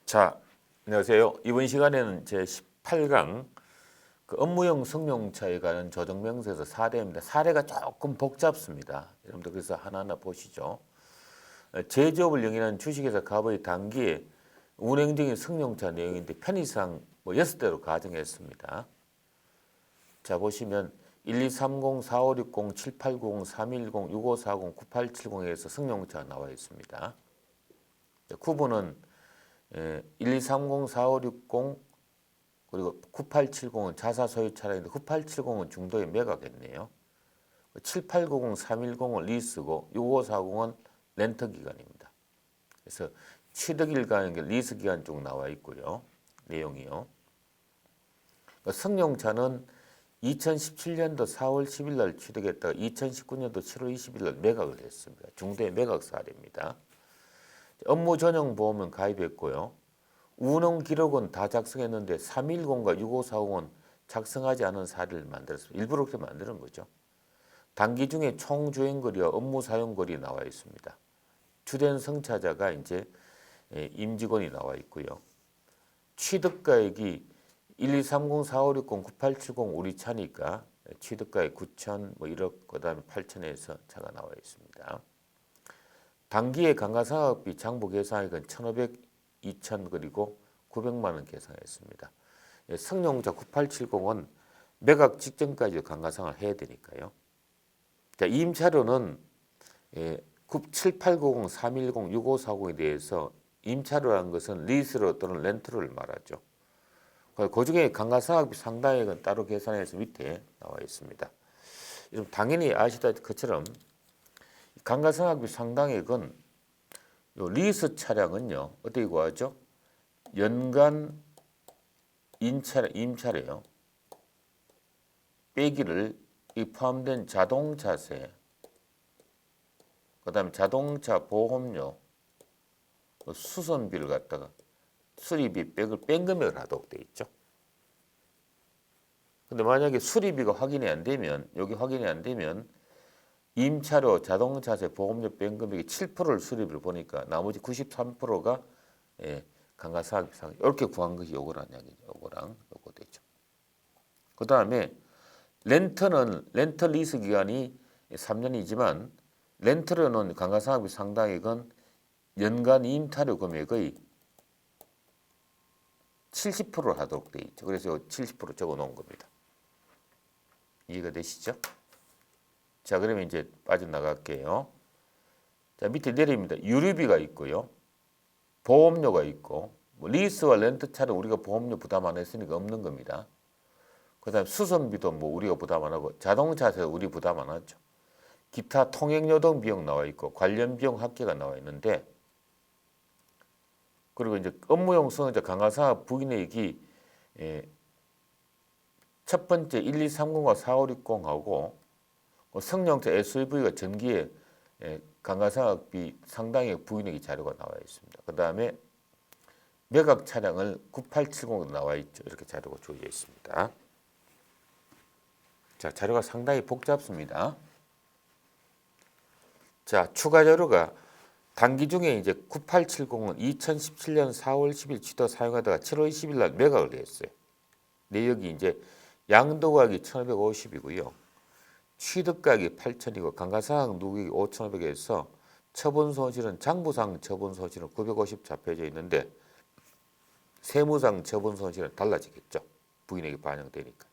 자, 안녕하세요. 이번 시간에는 제 18강 업무용 승용차에 관한 조정명세서 사례입니다. 사례가 조금 복잡습니다. 여러분들 그래서 하나하나 보시죠. 제조업을 영위하는 주식회사 갑의 단기에 운행 중인 승용차 내용인데 편의상 6대로 가정했습니다. 자, 보시면 1230, 4560, 7890, 3110, 6540, 9870에서 승용차가 나와 있습니다. 구분은 1230, 4560 그리고 9870은 자사 소유 차량인데 9870은 중도의 매각했네요. 7890, 310은 리스고 6540은 렌터 기간입니다. 그래서 취득일가는 리스 기간 쪽 나와 있고요. 내용이요. 승용차는 2017년도 4월 10일 날 취득했다가 2019년도 7월 20일 날 매각을 했습니다. 중도의 매각 사례입니다. 업무 전용 보험은 가입했고요. 운행 기록은 다 작성했는데 310과 6540은 작성하지 않은 사례를 만들었습니다. 일부러 그렇게 만드는 거죠. 단기 중에 총 주행거리와 업무 사용거리 나와 있습니다. 주된 승차자가 이제 임직원이 나와 있고요. 취득가액이 1230, 4560, 9870 우리 차니까 취득가액 9천, 1억, 그다음에 8천에서 차가 나와 있습니다. 단기에 감가상각비 장부 계산액은 1,500, 2천 그리고 900만 원 계산했습니다. 승용차 9870은 매각 직전까지 감가상각을 해야 되니까요. 자, 임차료는 7890, 310, 6540에 대해서 임차료라는 것은 리스로 또는 렌트를 말하죠. 그 중에 감가상각비 상당액은 따로 계산해서 밑에 나와 있습니다. 당연히 아시다시피 그처럼 감가상각비 상당액은 요 리스 차량은요 어떻게 구하죠? 연간 임차료요 빼기를 이 포함된 자동차세, 그다음에 자동차 보험료, 수선비를 갖다가 수리비 뺀 금액을 하도록 돼 있죠. 근데 만약에 수리비가 확인이 안 되면 여기 확인이 안 되면 임차료, 자동차세, 보험료 뺀 금액이 7%를 수리비를 보니까 나머지 93%가 감가상각비 상각 이렇게 구한 것이 요거란 이야기죠. 요거랑 요거 되죠. 그 다음에 렌터 리스 기간이 3년이지만 렌트료는 감가상각비 상당액은 연간 임차료 금액의 70%를 하도록 돼 있죠. 그래서 70% 적어 놓은 겁니다. 이해가 되시죠? 자, 그러면 이제 빠져나갈게요. 자, 밑에 내립니다. 유류비가 있고요. 보험료가 있고, 리스와 렌트차를 우리가 보험료 부담 안 했으니까 없는 겁니다. 그 다음에 수선비도 우리가 부담 안 하고, 자동차세도 우리 부담 안 하죠. 기타 통행요동 비용 나와 있고, 관련 비용 합계가 나와 있는데, 그리고 이제 업무용 승용차 감가상각 부인액이 첫 번째 1230과 4560하고 승용차 SUV가 전기에 감가상각비 상당액 부인액이 자료가 나와 있습니다. 그 다음에 매각 차량을 9870도 나와 있죠. 이렇게 자료가 주어져 있습니다. 자, 자료가 상당히 복잡습니다. 자, 추가 자료가 단기 중에 이제 9870은 2017년 4월 10일 취득 사용하다가 7월 20일 날 매각을 했어요. 내역이 이제 양도가액이 1,550이고요. 취득가액이 8,000이고 감가상각 누국이 5,500에서 처분 손실은 장부상 처분 손실은 950 잡혀져 있는데 세무상 처분 손실은 달라지겠죠. 부인액이 반영되니까.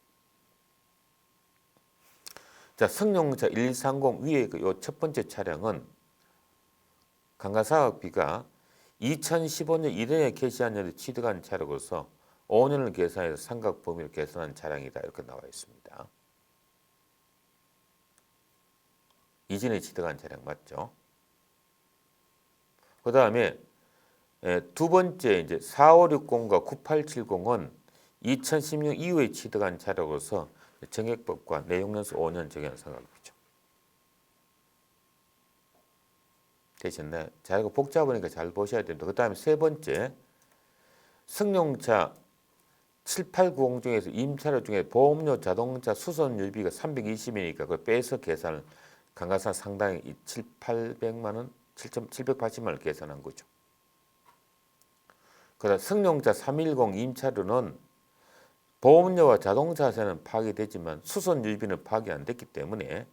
자, 승용차 1130 위에 요 첫 번째 차량은 감가상각비가 2015년 1년에 개시한 년에 취득한 차량으로서 5년을 계산해서 상각 범위를 계산한 차량이다. 이렇게 나와 있습니다. 이전에 취득한 차량 맞죠? 그 다음에 두 번째 이제 4560과 9870은 2016년 이후에 취득한 차량으로서 정액법과 내용연수 5년 적용 상각비죠. 되셨나요? 자료가 복잡하니까 잘 보셔야 됩니다. 그 다음에 세 번째 승용차 7890 중에서 임차료 중에 보험료, 자동차 수선료비가 320이니까 그걸 빼서 계산을 감가상각 상당히 7,800만 원, 7,780만 원 계산한 거죠. 그다음 승용차 310 임차료는 보험료와 자동차세는 파기되지만 수선유지비는 파기 안 됐기 때문에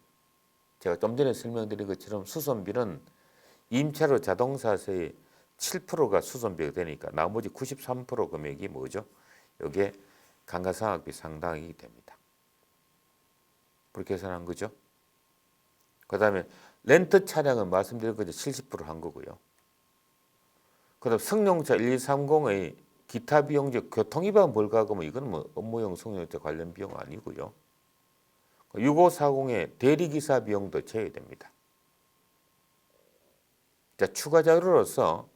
제가 좀 전에 설명드린 것처럼 수선비는 임차료 자동차세의 7%가 수선비가 되니까 나머지 93% 금액이 뭐죠? 이게 감가상각비 상당이 됩니다. 그렇게 계산한 거죠. 그 다음에 렌트 차량은 말씀드린 거죠. 70% 한 거고요. 그 다음 승용차 1230의 기타 비용, 즉 교통위반 벌가금은 이건 뭐 업무용 승용차 관련 비용 아니고요. 6540의 대리기사 비용도 제외됩니다. 자, 추가 자료로서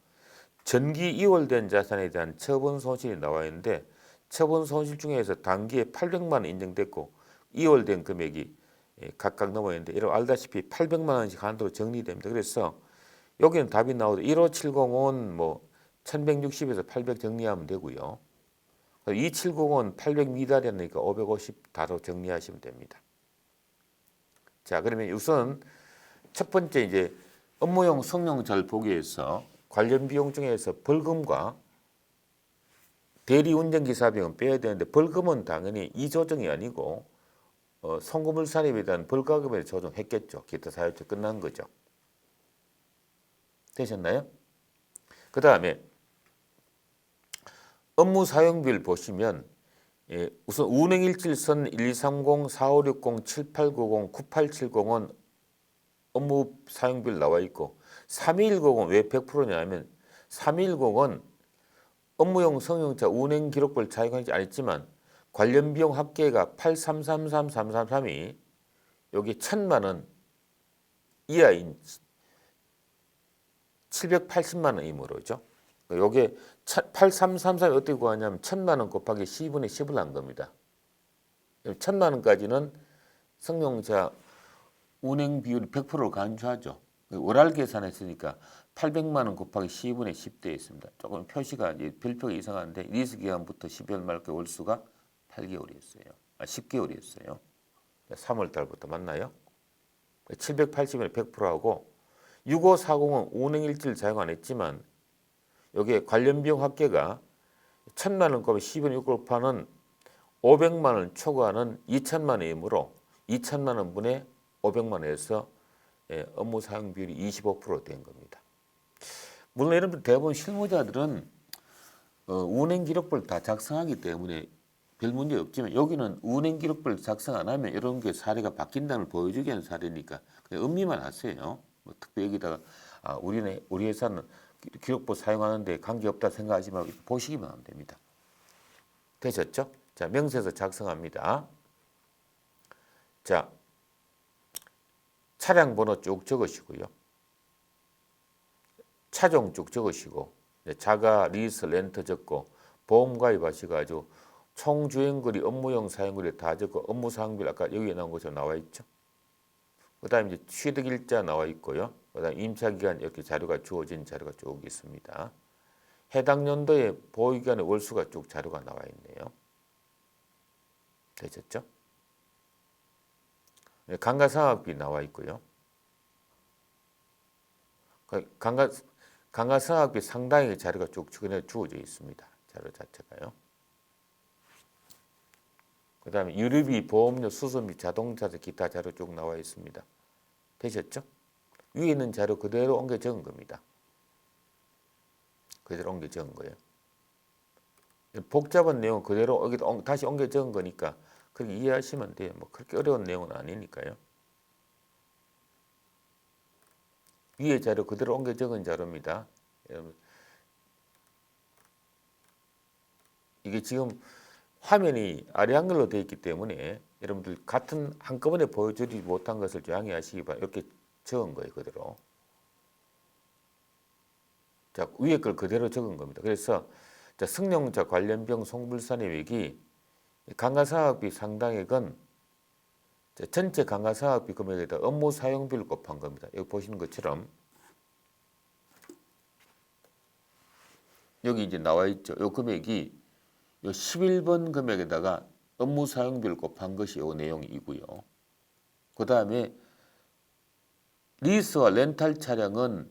전기 이월된 자산에 대한 처분 손실이 나와 있는데 처분 손실 중에서 단기에 800만 원 인정됐고 이월된 금액이 각각 넘어 있는데 여러분 알다시피 800만 원씩 한도로 정리됩니다. 그래서 여기는 답이 나오죠. 15705는 뭐 1160에서 800 정리하면 되고요. 2705는 800 미달이니까 550 다로 정리하시면 됩니다. 자, 그러면 우선 첫 번째 이제 업무용 승용차를 보기 위해서 관련 비용 중에서 벌금과 대리 운전기사 비용은 빼야 되는데 벌금은 당연히 이 조정이 아니고 송금물 산입에 대한 벌가금에 조정했겠죠. 기타 사유처 끝난 거죠. 되셨나요? 그 다음에 업무 사용비를 보시면 우선 운행일질선 1230, 4560, 7890, 9870은 업무 사용비를 나와 있고 3210은 왜 100%냐 하면 3210은 업무용 승용차 운행 기록부를 차용하지 않았지만 관련 비용 합계가 8333333이 여기 1000만 원 이하인 780만 원이므로죠. 요게 8333이 어떻게 구하냐면 1000만 원 곱하기 10분의 10을 한 겁니다. 1000만 원까지는 승용차 운행 비율이 100%를 간주하죠. 월할 계산했으니까 800만 원 곱하기 10분의 10 되어 있습니다. 조금 표시가 별표가 이상한데 리스 기간부터 12월 말까지 월수가 8개월이었어요. 10개월이었어요. 3월 달부터 맞나요? 780에 100%하고 6540은 운행일지를 사용 안 했지만 여기에 관련 비용 합계가 1000만 원 곱하기 10분의 6 곱하는 500만 원 초과하는 2천만 원이므로 2천만 원 분의 500만 원에서 업무 사용 비율이 25%된 겁니다. 물론 여러분 대부분 실무자들은 운행 기록부를 다 작성하기 때문에 별 문제 없지만 여기는 운행 기록부를 작성 안 하면 이런 게 사례가 바뀐다는 걸 보여주기 위한 사례니까 그냥 음미만 하세요. 뭐 특별히 여기다가 우리 회사는 기록부 사용하는데 관계없다 생각하지 말고 보시기만 하면 됩니다. 되셨죠? 자, 명세서 작성합니다. 자, 차량 번호 쭉 적으시고요. 차종 쭉 적으시고 자가, 리스, 렌트 적고 보험 가입하셔가지고 총 주행거리, 업무용 사용거리 다 적고 업무 사항별 아까 여기에 나온 것처럼 나와 있죠. 그 다음에 이제 취득일자 나와 있고요. 그 다음에 임차기간 이렇게 자료가 주어진 자료가 쭉 있습니다. 해당 연도의 보유기간의 월수가 쭉 자료가 나와 있네요. 되셨죠? 감가상각비 나와 있고요. 감가상각비 상당히 자료가 쭉 주어져 있습니다. 자료 자체가요. 그 다음에 유류비, 보험료, 수선비, 자동차세 기타 자료 쭉 나와 있습니다. 되셨죠? 위에 있는 자료 그대로 옮겨 적은 겁니다. 그대로 옮겨 적은 거예요. 복잡한 내용은 그대로 다시 옮겨 적은 거니까 그렇게 이해하시면 돼요. 뭐 그렇게 어려운 내용은 아니니까요. 위에 자료 그대로 옮겨 적은 자료입니다. 여러분, 이게 지금 화면이 아래 한글로 되어 있기 때문에 여러분들 같은 한꺼번에 보여주지 못한 것을 양해하시기 바랍니다. 이렇게 적은 거예요, 그대로. 자, 위에 걸 그대로 적은 겁니다. 그래서 자, 승용차 관련 비용 송불산입액이 감가상각비 상당액은 전체 감가상각비 금액에다 업무 사용비를 곱한 겁니다. 여기 보시는 것처럼 여기 이제 나와 있죠. 이 금액이 요 11번 금액에다가 업무 사용비를 곱한 것이 이 내용이고요. 그 다음에 리스와 렌탈 차량은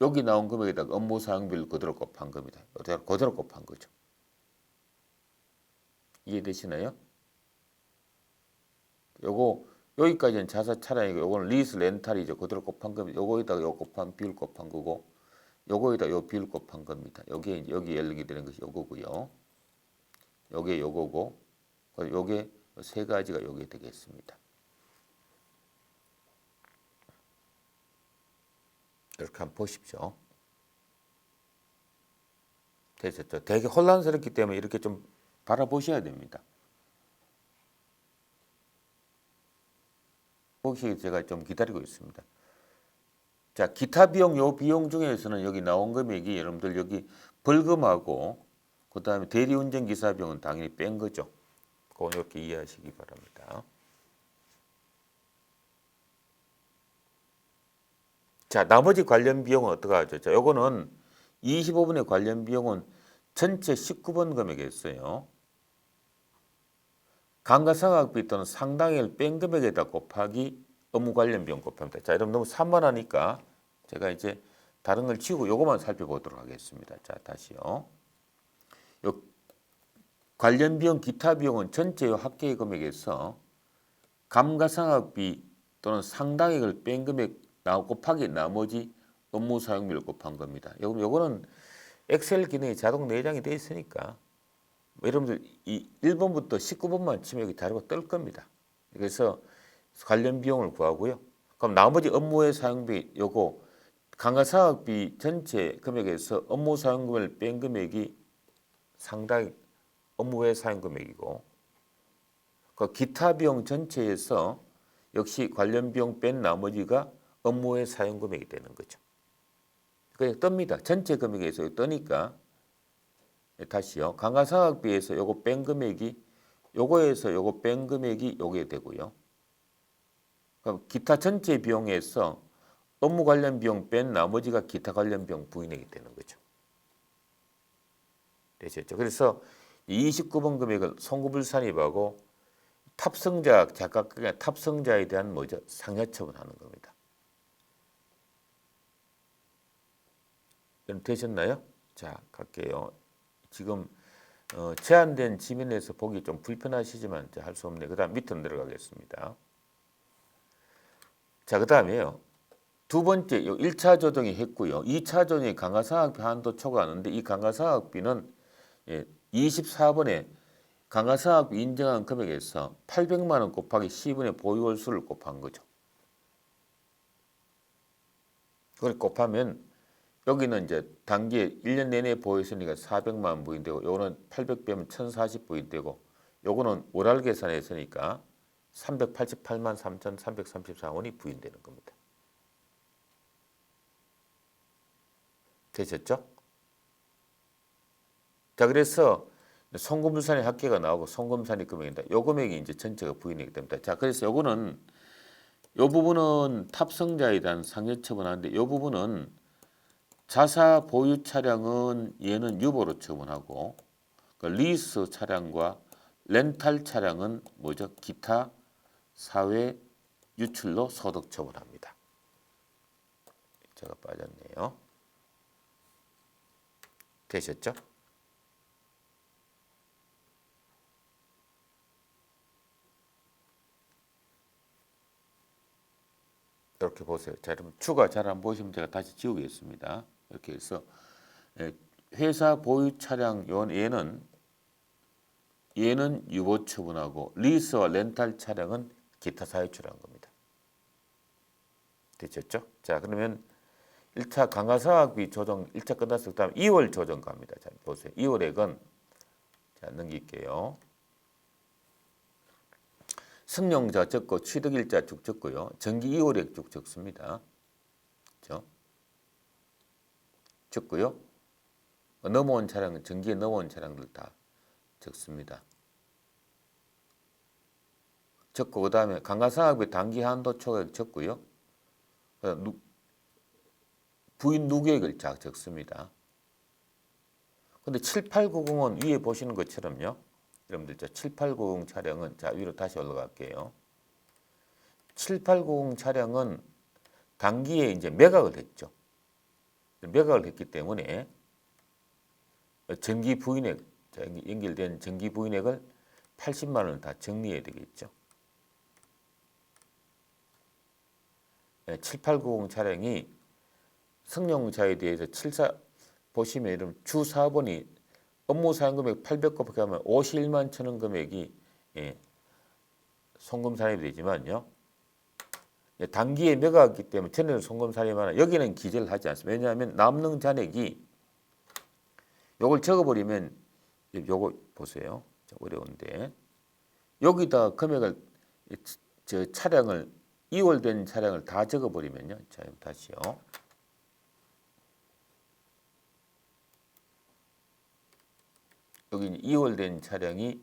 이 여기 나온 금액에다가 업무 사용비를 그대로 곱한 겁니다. 그대로 곱한 거죠. 이해되시나요? 요거 여기까지는 자사 차량이고 요거는 리스 렌탈이죠. 그대로 곱한 겁니다. 요거에다가 요 곱한 비율 곱한 거고 요거에다 요 비율 곱한 겁니다. 여기 열리게 되는 것이 요거고요. 요게 요거고 요게 세 가지가 요게 되겠습니다. 이렇게 한번 보십시오. 되셨죠? 되게 혼란스럽기 때문에 이렇게 좀 바라보셔야 됩니다. 혹시 제가 좀 기다리고 있습니다. 자, 기타 비용 요 비용 중에서는 여기 나온 금액이 여러분들 여기 벌금하고 그다음에 대리운전 기사 비용은 당연히 뺀 거죠. 그거 이렇게 이해하시기 바랍니다. 자, 나머지 관련 비용은 어떻게 하죠? 자, 요거는 25번의 관련 비용은 전체 19번 금액이었어요. 감가상각비 또는 상당액을 뺀 금액에다 곱하기 업무 관련 비용 곱합니다. 자, 여러분 너무 산만하니까 제가 이제 다른 걸 지우고 요것만 살펴보도록 하겠습니다. 자, 다시요. 요 관련 비용, 기타 비용은 전체 합계 금액에서 감가상각비 또는 상당액을 뺀 금액 곱하기 나머지 업무 사용비를 곱한 겁니다. 요거는 엑셀 기능이 자동 내장이 되어 있으니까 여러분들 이 1번부터 19번만 치면 여기 자료가 뜰 겁니다. 그래서 관련 비용을 구하고요. 그럼 나머지 업무의 사용비 요거 감가상각비 전체 금액에서 업무 사용금을 뺀 금액이 상당히 업무의 사용 금액이고 그 기타 비용 전체에서 역시 관련 비용 뺀 나머지가 업무의 사용 금액이 되는 거죠. 그냥 뜹니다. 전체 금액에서 뜨니까 다시요. 감가상각비에서 요거 뺀 금액이 요거에서 요거 뺀 금액이 요게 되고요. 그럼 기타 전체 비용에서 업무 관련 비용 뺀 나머지가 기타 관련 비용 부인액이 되는 거죠. 되셨죠? 그래서 29번 금액을 송구불산입하고 탑승자 작가가 탑승자에 대한 뭐죠? 상여처분하는 겁니다. 되셨나요? 자, 갈게요. 지금 제한된 지면에서 보기 좀 불편하시지만 할 수 없네. 그다음 밑으로 내려가겠습니다. 자, 그다음에요. 두 번째 1차 조정이 했고요. 2차 조정이 감가상각비 한도 초과하는데 이 감가상각비는 24번에 감가상각비 인정한 금액에서 800만 원 곱하기 10원의 보유월수를 곱한 거죠. 그걸 곱하면 여기는 이제 단기에 1년 내내 보유했으니까 400만 원 부인되고 요거는 800 빼면 1040 부인되고 요거는 월할 계산했으니까 388만 3,334원이 부인되는 겁니다. 되셨죠? 자, 그래서 송금불산의 합계가 나오고 송금산의 금액입니다. 요 금액이 이제 전체가 부인되기 때문에 자, 그래서 요거는 요 부분은 탑승자에 대한 상여처분하는데 요 부분은 자사 보유 차량은 얘는 유보로 처분하고 그 리스 차량과 렌탈 차량은 뭐죠? 기타 사회 유출로 소득 처분합니다. 제가 빠졌네요. 되셨죠? 이렇게 보세요. 자, 여러분 추가 잘 안 보시면 제가 다시 지우겠습니다. 이렇게 해서 회사 보유 차량 얘는 유보 처분하고 리스와 렌탈 차량은 기타 사유 처분한 겁니다. 되셨죠? 자, 그러면 1차 감가상각비 조정 1차 끝났을 때 2월 조정 갑니다. 자, 보세요. 2월액은 자, 넘길게요. 승용자 적고 취득일자 쭉 적고요. 정기 2월액 쭉 적습니다. 그렇죠? 적고요. 넘어온 차량은 정기에 넘어온 차량들 다 적습니다. 적고 그다음에 감가상각비 단기 한도 초과액 적고요. 부인 누계액을 다 적습니다. 근데 7890은 위에 보시는 것처럼요. 여러분들 7890 차량은 자 위로 다시 올라갈게요. 7890 차량은 단기에 이제 매각을 했죠. 매각을 했기 때문에 정기 부인액, 연결된 정기 부인액을 80만 원을 다 정리해야 되겠죠. 7890 차량이 승용차에 대해서 보시면 이런 주 4번이 업무 사용 금액 800곱하기 하면 51만 천원 금액이 송금 산입이 되지만요. 단기에 매각했기 때문에 전에는 송금 산입 하나 여기는 기재를 하지 않습니다. 왜냐하면 남는 잔액이 요걸 적어버리면 요거 보세요. 어려운데 여기다 금액을 저 차량을 2월 된 차량을 다 적어버리면요. 자, 다시요. 여기 2월 된 차량이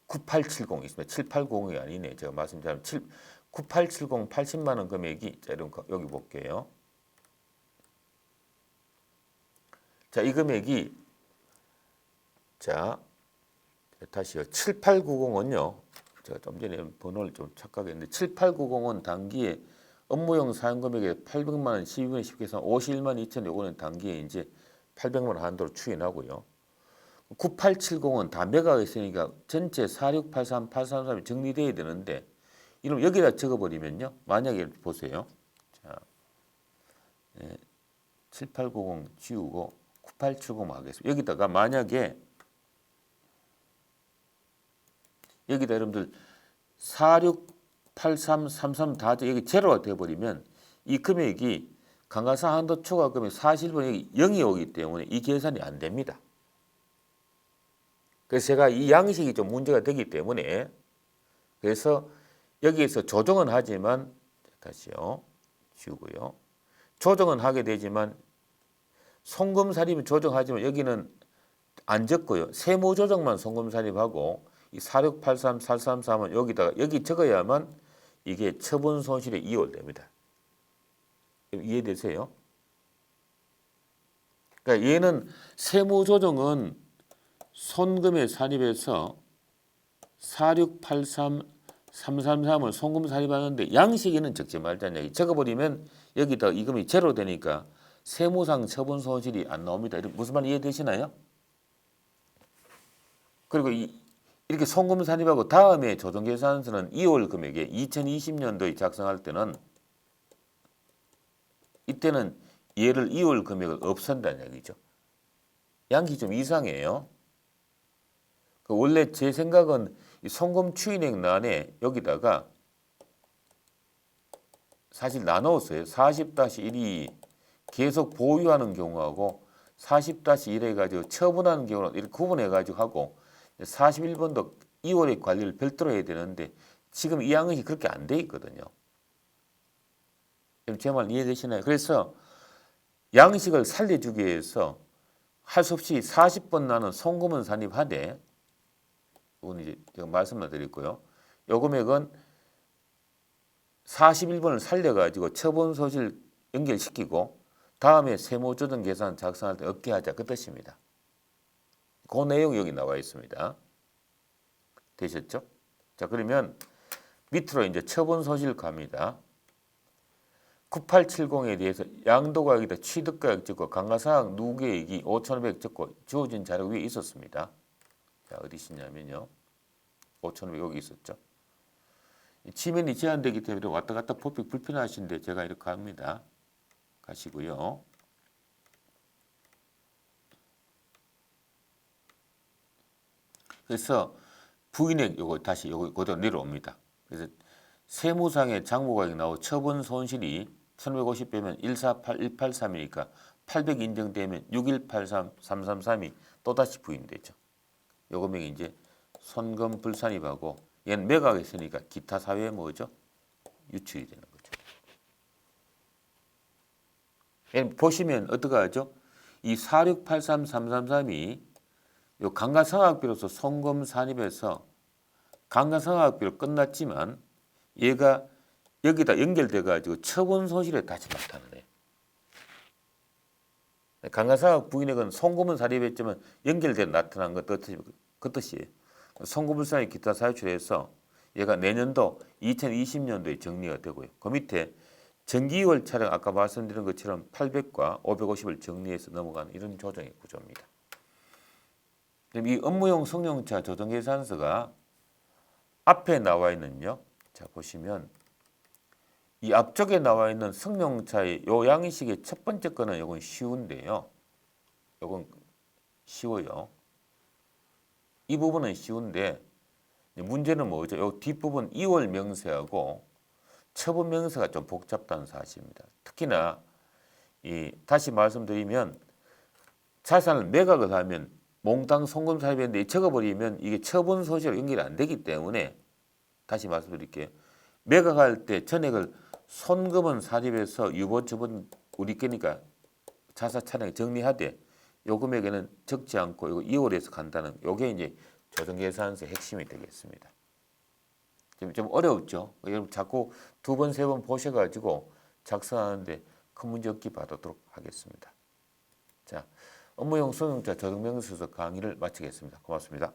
9870 있습니다. 7890이 아니네. 제가 말씀드린 9870 80만 원 금액이 자, 이런 거 여기 볼게요. 자, 이 금액이 자, 다시요. 7890은요. 제가 좀 전에 번호를 좀 착각했는데 7890은 단기에 업무용 사용 금액에 800만 원 12분의 10 계산 51만 2천 요거는 단기에 이제 800만 원 한도로 추인하고요. 9870은 다 매각했으니까 전체 4683, 833이 정리돼야 되는데 이럼 여기다 적어버리면요. 만약에 보세요. 자, 7890 지우고 9870 하겠습니다. 여기다가 만약에 여기다 여러분들 468333 다 여기 제로가 되어버리면 이 금액이 강가상 한도 초과 금액 41번 여기 0이 오기 때문에 이 계산이 안 됩니다. 그래서 제가 이 양식이 좀 문제가 되기 때문에 그래서 여기에서 조정은 하지만 다시요. 지우고요. 조정은 하게 되지만 송금 산입은 조정하지만 여기는 안 적고요. 세무 조정만 송금 산입하고 이 4683, 433은 여기다가 여기 적어야만 이게 처분 손실에 이월됩니다. 이해되세요? 그러니까 얘는 세무 조정은 손금에 산입해서 4683, 333을 송금 산입하는데 양식에는 적지 말자는 얘기. 적어버리면 여기다 이 금이 제로 되니까 세무상 처분 손실이 안 나옵니다. 무슨 말 이해되시나요? 그리고 이렇게 송금 산입하고 다음에 조정계산서는 2월 금액에 2020년도에 작성할 때는 이때는 얘를 2월 금액을 없앤다는 얘기죠. 양식이 좀 이상해요. 원래 제 생각은 이 송금 추인액란에 여기다가 사실 나누었어요. 40-1이 계속 보유하는 경우하고 40-1 해가지고 처분하는 경우는 이렇게 구분해가지고 하고 41번도 2월의 관리를 별도로 해야 되는데 지금 이 양식이 그렇게 안 돼 있거든요. 제 말 이해되시나요? 그래서 양식을 살려주기 위해서 할 수 없이 40번 나는 송금은 산입하되 이건 이제 제가 말씀을 드렸고요. 요 금액은 41번을 살려가지고 처분 소실 연결시키고 다음에 세무조정 계산 작성할 때 얻게 하자 그 뜻입니다. 그 내용이 여기 나와 있습니다. 되셨죠? 자, 그러면 밑으로 이제 처분 소실 갑니다. 9870에 대해서 양도가액이다 취득가액 적고 감가상각 누계액이 5,500 적고 주어진 자료 위에 있었습니다. 자, 어디 있냐면요. 5,500 여기 있었죠. 지면이 제한되기 때문에 왔다 갔다 보기 불편하신데 제가 이렇게 합니다. 가시고요. 그래서 부인액 요거 다시 요거 그대로 내려옵니다. 그래서 세무상의 장부가액이 나오고 처분 손실이 1,150 빼면 148,183이니까 800 인정되면 6183, 333이 또다시 부인되죠. 요 금액이 이제 손금 불산입하고 얘는 매각했으니까 기타 사유에 뭐죠? 유출이 되는 거죠. 얘는 보시면 어떻게 하죠? 이 4683, 333이 요 감가상각비로서 송금 산입해서 감가상각비로 끝났지만 얘가 여기다 연결돼 가지고 처분 손실에 다시 나타나네. 감가상각 부인액은 송금은 산입했지만 연결돼 나타난 것 그 뜻이에요. 송금불산의 기타 사유출해서 얘가 내년도 2020년도에 정리가 되고요. 그 밑에 정기월 차량 아까 말씀드린 것처럼 800과 550을 정리해서 넘어가는 이런 조정의 구조입니다. 그럼 이 업무용 승용차 조정계산서가 앞에 나와 있는요. 자 보시면 이 앞쪽에 나와 있는 승용차의 요 양식의 첫 번째 거는 요건 쉬운데요. 요건 쉬워요. 이 부분은 쉬운데 문제는 뭐죠? 요 뒷부분 2월 명세하고 처분 명세가 좀 복잡다는 사실입니다. 특히나 다시 말씀드리면 자산을 매각을 하면 몽땅 송금 사입했는데 적어버리면 이게 처분 소지로 연결이 안 되기 때문에 다시 말씀드릴게요. 매각할 때 전액을 손금은 사립해서 유보처분 우리 거니까 자사 차량에 정리하되 요 금액에는 적지 않고 이거 2월에서 간다는 요게 이제 조정계산서의 핵심이 되겠습니다. 좀 어렵죠. 여러분 자꾸 2번, 3번 보셔가지고 작성하는데 큰 문제 없기 바라도록 하겠습니다. 자, 업무용 승용차 조정명세서 강의를 마치겠습니다. 고맙습니다.